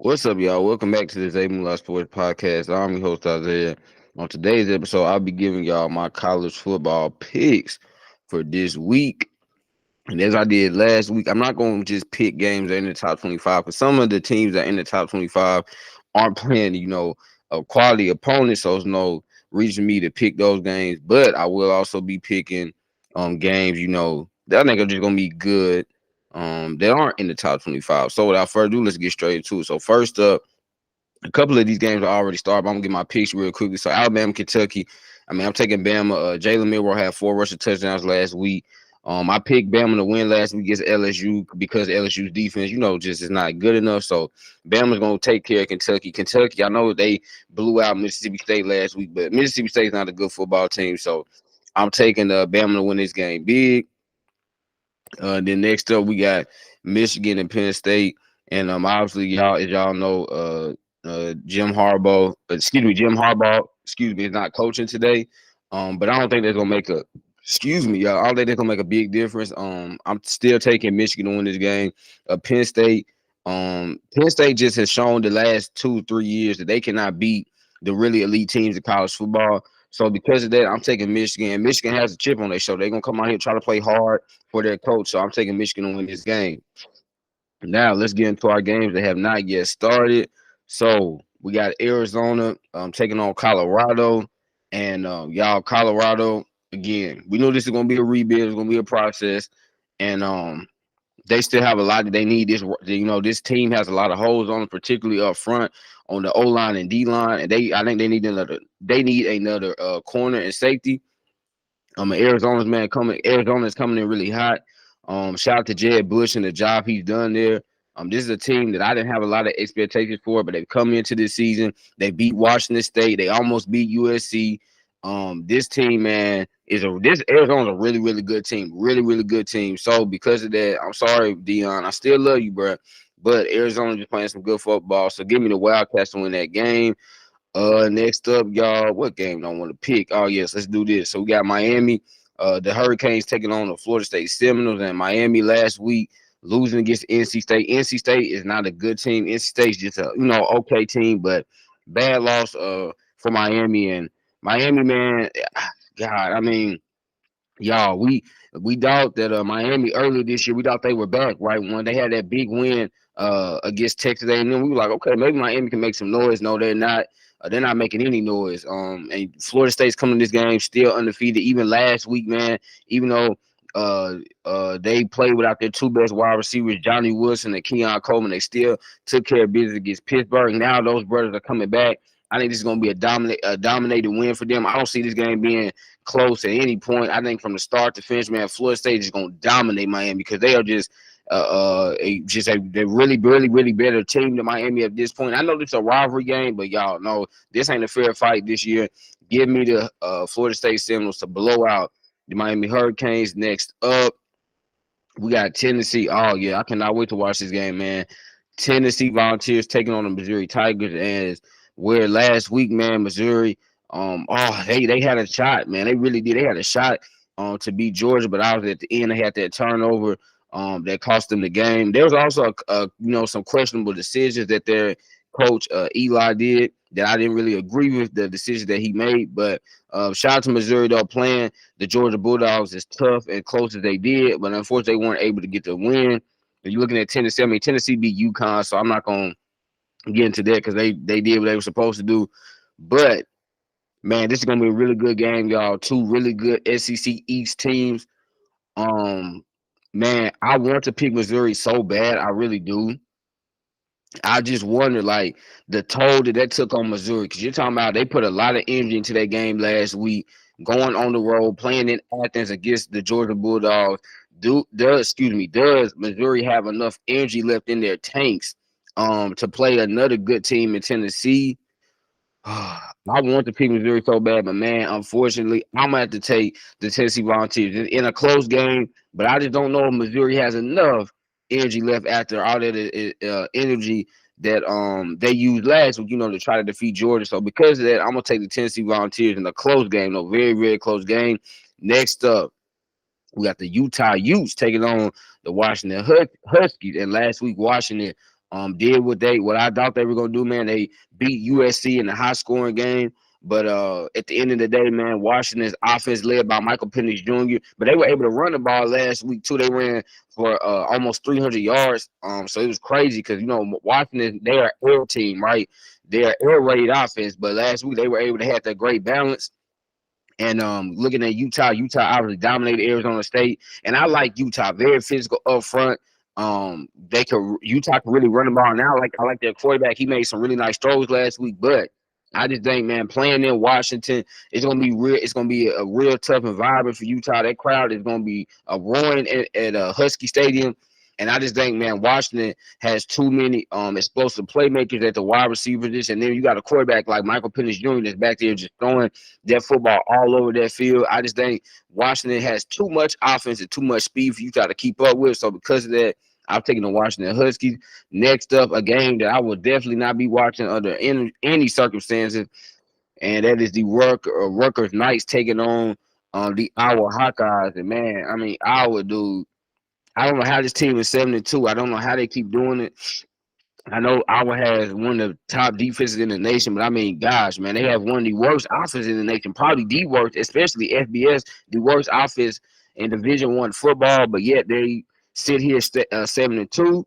What's up, y'all? Welcome back to the Zay Moolah Sports Podcast. I'm your host, Isaiah. On today's episode, I'll be giving y'all my college football picks for this week. And as I did last week, I'm not going to just pick games that are in the top 25 because some of the teams that are in the top 25 aren't playing, a quality opponent. So there's no reason me to pick those games. But I will also be picking games, that I think are just going to be good that aren't in the top 25. So without further ado, let's get straight into it. So first up, a couple of these games are already started, but I'm gonna get my picks real quickly. So Alabama, Kentucky. I'm taking Bama. Jalen Milroe had 4 rushing touchdowns last week. I picked Bama to win last week against LSU because LSU's defense, just is not good enough. So Bama's gonna take care of Kentucky. Kentucky, I know they blew out Mississippi State last week, but Mississippi State's not a good football team. So I'm taking Bama to win this game big. Then next up we got Michigan and Penn State, and obviously y'all, as y'all know, Jim Harbaugh, is not coaching today. But I don't think that's gonna make a, y'all. I don't think that's gonna make a big difference. I'm still taking Michigan to win this game. Penn State, Penn State just has shown the last 2-3 years that they cannot beat the really elite teams in college football. So because of that, I'm taking Michigan. And Michigan has a chip on their shoulder. They're gonna come out here and try to play hard for their coach. So I'm taking Michigan to win this game. Now let's get into our games that have not yet started. So we got Arizona taking on Colorado, and y'all, Colorado again. We know this is gonna be a rebuild. It's gonna be a process, and they still have a lot that they need. This team has a lot of holes on it, particularly up front on the O line and D line, and I think they need another. They need another corner and safety. Arizona's coming in really hot. Shout out to Jed Bush and the job he's done there. This is a team that I didn't have a lot of expectations for, but they've come into this season. They beat Washington State. They almost beat USC. This team, man, this Arizona's a really, really good team. Really, really good team. So because of that, I'm sorry, Dion. I still love you, bro. But Arizona just playing some good football. So give me the Wildcats to win that game. Next up, y'all, what game do I want to pick? Oh, yes, let's do this. So we got Miami, the Hurricanes taking on the Florida State Seminoles, and Miami last week losing against NC State. NC State is not a good team. NC State's just a okay team, but bad loss for Miami. And Miami, man, God, I mean, y'all, we thought that Miami earlier this year, we thought they were back, right? When they had that big win against Texas A&M, we were like, okay, maybe Miami can make some noise. No, they're not. They're not making any noise. And Florida State's coming to this game still undefeated. Even last week, man, even though they played without their two best wide receivers, Johnny Wilson and Keon Coleman, they still took care of business against Pittsburgh. Now those brothers are coming back. I think this is going to be a dominated win for them. I don't see this game being close at any point. I think from the start to finish, man, Florida State is going to dominate Miami because they are just they're really, really, really better team than Miami at this point. I know this is a rivalry game, but y'all know this ain't a fair fight this year. Give me the Florida State Seminoles to blow out the Miami Hurricanes. Next up, we got Tennessee. Oh yeah, I cannot wait to watch this game, man. Tennessee Volunteers taking on the Missouri Tigers, and where last week, man, Missouri, they had a shot, man. They really did. They had a shot to beat Georgia, but I was at the end. They had that turnover that cost them the game. There was also some questionable decisions that their coach Eli did that I didn't really agree with the decision that he made. But shout out to Missouri though, playing the Georgia Bulldogs as tough and close as they did, but unfortunately they weren't able to get the win. And you're looking at Tennessee. I mean, Tennessee beat UConn, so I'm not gonna get into that because they did what they were supposed to do. But man, this is gonna be a really good game, y'all. Two really good SEC East teams. Man, I want to pick Missouri so bad, I really do. I just wonder, like, the toll that took on Missouri, because you're talking about they put a lot of energy into that game last week, going on the road, playing in Athens against the Georgia Bulldogs. Does Missouri have enough energy left in their tanks to play another good team in Tennessee? I want to pick Missouri so bad, but man, unfortunately, I'm gonna have to take the Tennessee Volunteers. It's in a close game, but I just don't know if Missouri has enough energy left after all that energy that they used last week, to try to defeat Georgia. So because of that, I'm gonna take the Tennessee Volunteers in a close game, no, very, very close game. Next up, we got the Utah Utes taking on the Washington Huskies. And last week, Washington did what I thought they were gonna do, man. They beat USC in a high scoring game. But at the end of the day, man, Washington's offense led by Michael Penix Jr. But they were able to run the ball last week too. They ran for almost 300 yards. So it was crazy because Washington, they are air team, right? They're air raid offense. But last week they were able to have that great balance. And looking at Utah obviously dominated Arizona State, and I like Utah, very physical up front. Utah can really run the ball now. I like their quarterback. He made some really nice throws last week, but I just think, man, playing in Washington, it's gonna be real. It's gonna be a real tough environment for Utah. That crowd is gonna be roaring at Husky Stadium. And I just think, man, Washington has too many explosive playmakers at the wide receiver position. And then you got a quarterback like Michael Penix Jr. that's back there just throwing that football all over that field. I just think Washington has too much offense and too much speed for Utah to keep up with. So because of that, I'm taking the Washington Huskies. Next up, a game that I will definitely not be watching under any circumstances, and that is the Rutgers Knights taking on the Iowa Hawkeyes. And man, I mean, Iowa, dude, I don't know how this team is 7-2. I don't know how they keep doing it. I know Iowa has one of the top defenses in the nation, but I mean, gosh, man, they have one of the worst offenses in the nation, probably the worst, especially FBS, the worst offense in Division I football. But yet they sit here 7-2.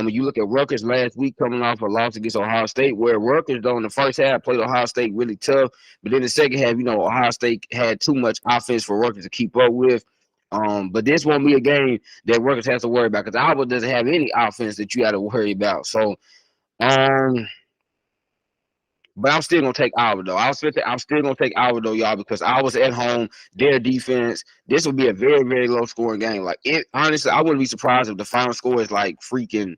You look at Rutgers last week coming off a loss against Ohio State, where Rutgers, though, in the first half played Ohio State really tough, but in the second half, Ohio State had too much offense for Rutgers to keep up with. But this won't be a game that Rutgers has to worry about because Iowa doesn't have any offense that you got to worry about. So, but I'm still gonna take Iowa though. I'm still gonna take Iowa though, y'all, because Iowa's at home. Their defense. This will be a very, very low scoring game. Like honestly, I wouldn't be surprised if the final score is like freaking.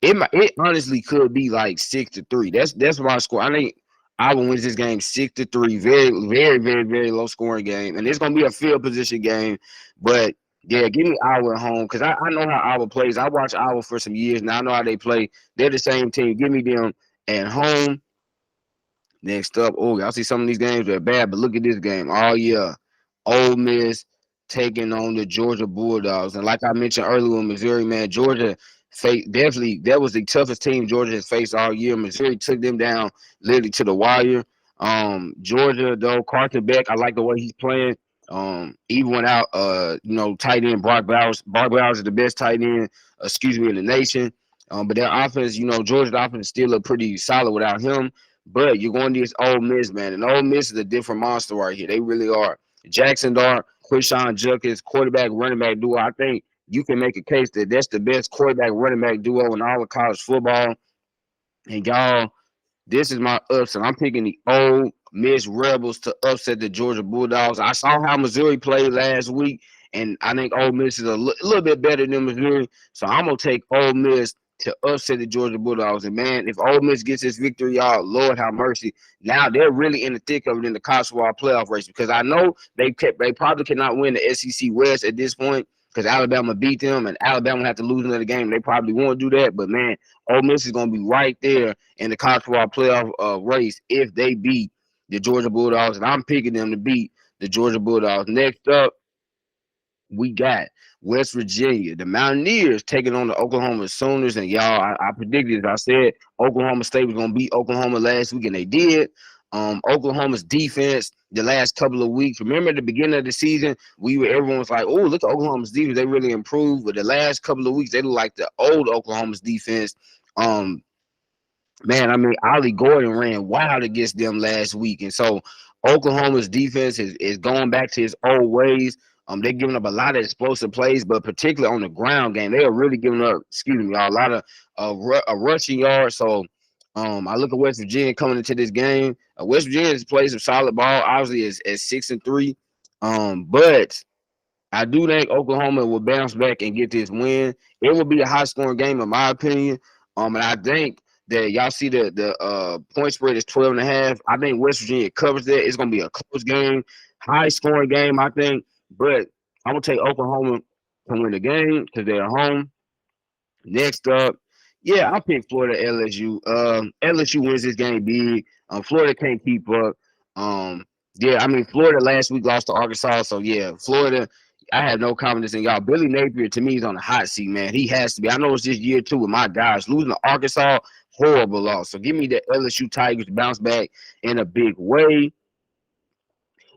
It honestly could be like 6-3. That's my score. I think Iowa wins this game 6-3. Very, very, very, very low scoring game, and it's gonna be a field position game. But yeah, give me Iowa at home because I know how Iowa plays. I watched Iowa for some years now. I know how they play. They're the same team. Give me them at home. Next up, y'all see some of these games are bad, but look at this game. Oh yeah, Ole Miss taking on the Georgia Bulldogs, and like I mentioned earlier with Missouri, man, Georgia definitely that was the toughest team Georgia has faced all year. Missouri took them down literally to the wire. Georgia though, Carter Beck, I like the way he's playing. Even without tight end Brock Bowers. Brock Bowers is the best tight end, in the nation. But their offense, Georgia's offense still look pretty solid without him. But you're going to this Ole Miss, man. And Ole Miss is a different monster right here. They really are. Jackson Dart, Quinshon Judkins, quarterback, running back duo. I think you can make a case that that's the best quarterback, running back duo in all of college football. And y'all, this is my upset. I'm picking the Ole Miss Rebels to upset the Georgia Bulldogs. I saw how Missouri played last week, and I think Ole Miss is a little bit better than Missouri. So I'm going to take Ole Miss to upset the Georgia Bulldogs. And, man, if Ole Miss gets this victory, y'all, Lord have mercy. Now they're really in the thick of it in the college football playoff race because I know they probably cannot win the SEC West at this point because Alabama beat them, and Alabama have to lose another game. They probably won't do that. But, man, Ole Miss is going to be right there in the college football playoff race if they beat the Georgia Bulldogs. And I'm picking them to beat the Georgia Bulldogs. Next up, we got West Virginia, the Mountaineers taking on the Oklahoma Sooners. And y'all, I predicted, I said Oklahoma State was going to beat Oklahoma last week, and they did. Oklahoma's defense the last couple of weeks. Remember at the beginning of the season, everyone was like, "Oh, look at Oklahoma's defense; they really improved." But the last couple of weeks, they look like the old Oklahoma's defense. Man, I mean, Ollie Gordon ran wild against them last week, and so Oklahoma's defense is going back to its old ways. They're giving up a lot of explosive plays, but particularly on the ground game, they are really giving up, a lot of rushing yards. So I look at West Virginia coming into this game. West Virginia has played some solid ball, obviously at 6-3. But I do think Oklahoma will bounce back and get this win. It will be a high-scoring game, in my opinion. And I think that y'all see the point spread is 12.5. I think West Virginia covers that. It's going to be a close game, high-scoring game, I think. But I'm going to take Oklahoma to win the game because they're at home. Next up, yeah, I pick Florida LSU. LSU wins this game big. Florida can't keep up. Yeah, I mean, Florida last week lost to Arkansas. So, yeah, Florida, I have no confidence in y'all. Billy Napier to me is on the hot seat, man. He has to be. I know it's this year too with my guys losing to Arkansas, horrible loss. So give me the LSU Tigers to bounce back in a big way.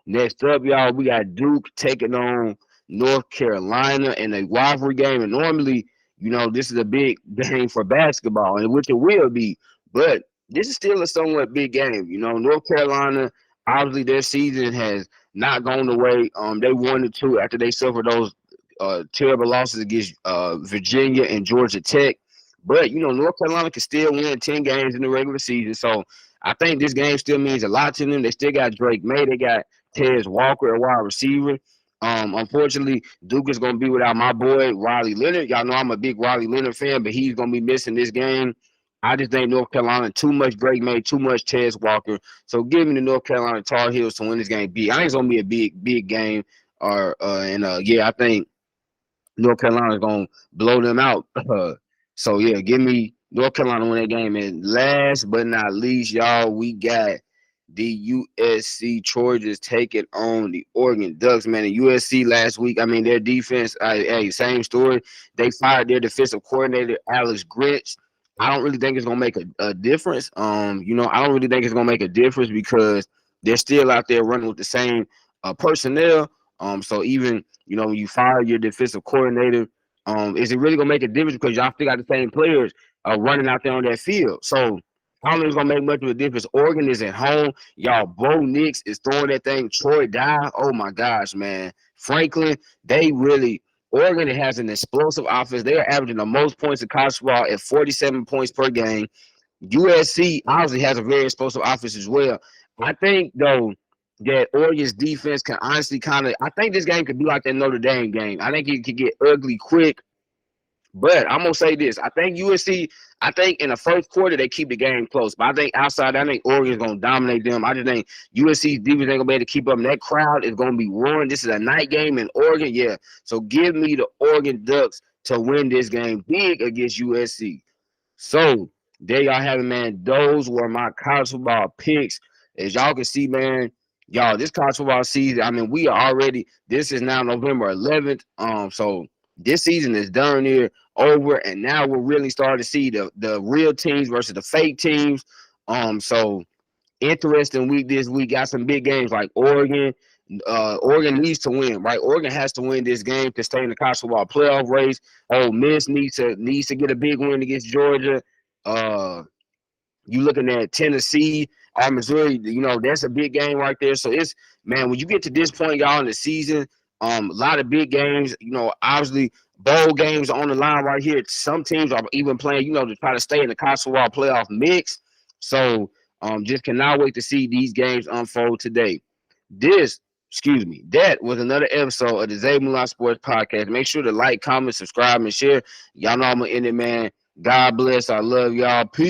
Next up, y'all, we got Duke taking on North Carolina in a rivalry game. And normally, this is a big game for basketball, and which it will be. But this is still a somewhat big game. North Carolina, obviously, their season has not gone the way they wanted to after they suffered those terrible losses against Virginia and Georgia Tech. But, North Carolina can still win 10 games in the regular season. So I think this game still means a lot to them. They still got Drake May. They got Tez Walker, a wide receiver. Unfortunately, Duke is going to be without my boy, Riley Leonard. Y'all know I'm a big Riley Leonard fan, but he's going to be missing this game. I just think North Carolina, too much Drake May, too much Tez Walker. So give me the North Carolina Tar Heels to win this game big. I think it's going to be a big game. I think North Carolina is going to blow them out. Give me North Carolina win that game. And last but not least, y'all, we got the USC Trojans taking on the Oregon Ducks, man. And USC last week, their defense, same story. They fired their defensive coordinator, Alex Grinch. I don't really think it's going to make a difference. I don't really think it's going to make a difference because they're still out there running with the same personnel. So even, when you fire your defensive coordinator, is it really going to make a difference because y'all still got the same players running out there on that field? So I don't think it's going to make much of a difference. Oregon is at home. Y'all, Bo Nix is throwing that thing. Troy Dye, oh, my gosh, man. Franklin, Oregon has an explosive offense. They are averaging the most points in college football at 47 points per game. USC obviously has a very explosive offense as well. I think, though, that Oregon's defense can honestly I think this game could be like that Notre Dame game. I think it could get ugly quick. But I'm going to say this. I think USC, in the first quarter, they keep the game close. But I think outside, Oregon's going to dominate them. I just think USC's defense ain't going to be able to keep up. And that crowd is going to be roaring. This is a night game in Oregon. Yeah. So give me the Oregon Ducks to win this game big against USC. So there y'all have it, man. Those were my college football picks. As y'all can see, man, y'all, this college football season, we are already, this is now November 11th. So this season is done here, over, and now we're really starting to see the real teams versus the fake teams. So interesting week this week. Got some big games like Oregon. Oregon needs to win, right? Oregon has to win this game to stay in the college football playoff race. Ole Miss needs to get a big win against Georgia. You looking at Tennessee or Missouri, that's a big game right there. So it's, man, when you get to this point, y'all, in the season, a lot of big games, obviously bowl games on the line right here. Some teams are even playing, to try to stay in the college football playoff mix. So just cannot wait to see these games unfold today. That was another episode of the Zay Moolah Sports Podcast. Make sure to like, comment, subscribe, and share. Y'all know I'm going to end it, man. God bless. I love y'all. Peace.